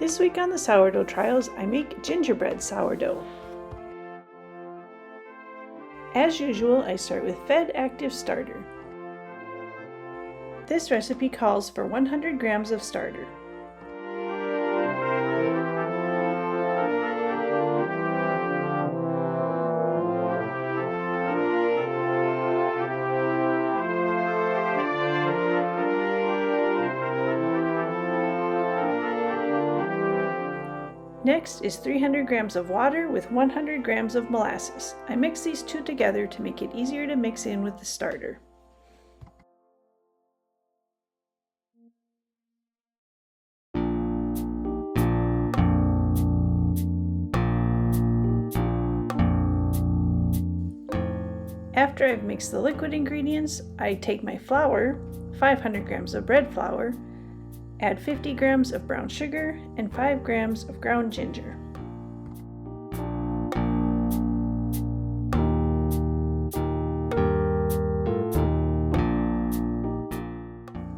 This week on the Sourdough Trials, I make gingerbread sourdough. As usual, I start with Fed Active Starter. This recipe calls for 100 grams of starter. Next is 300 grams of water with 100 grams of molasses. I mix these two together to make it easier to mix in with the starter. After I've mixed the liquid ingredients, I take my flour, 500 grams of bread flour, add 50 grams of brown sugar and 5 grams of ground ginger.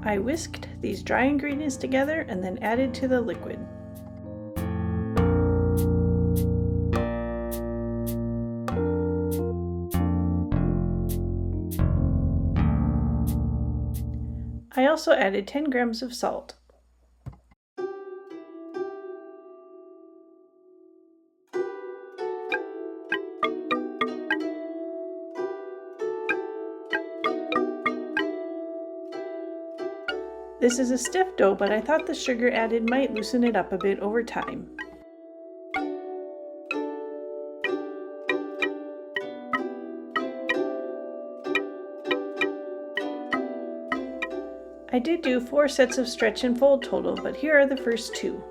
I whisked these dry ingredients together and then added to the liquid. I also added 10 grams of salt. This is a stiff dough, but I thought the sugar added might loosen it up a bit over time. I did do 4 sets of stretch and fold total, but here are the first 2.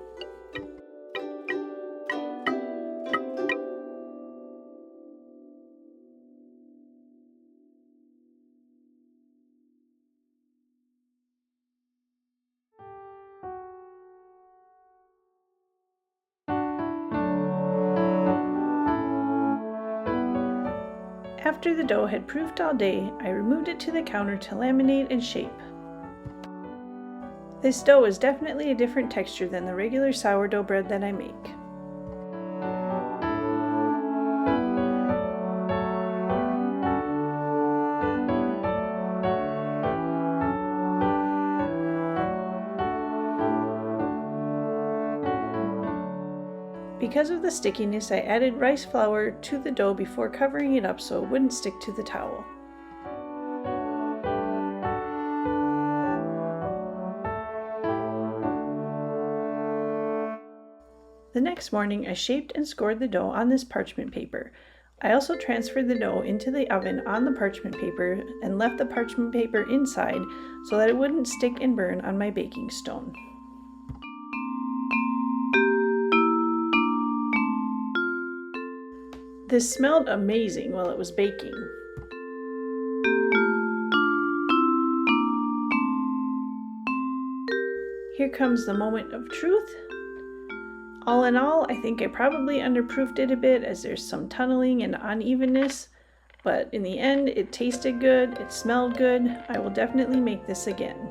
After the dough had proofed all day, I removed it to the counter to laminate and shape. This dough is definitely a different texture than the regular sourdough bread that I make. Because of the stickiness, I added rice flour to the dough before covering it up so it wouldn't stick to the towel. The next morning, I shaped and scored the dough on this parchment paper. I also transferred the dough into the oven on the parchment paper and left the parchment paper inside so that it wouldn't stick and burn on my baking stone. This smelled amazing while it was baking. Here comes the moment of truth. All in all, I think I probably underproofed it a bit as there's some tunneling and unevenness, but in the end it tasted good, it smelled good. I will definitely make this again.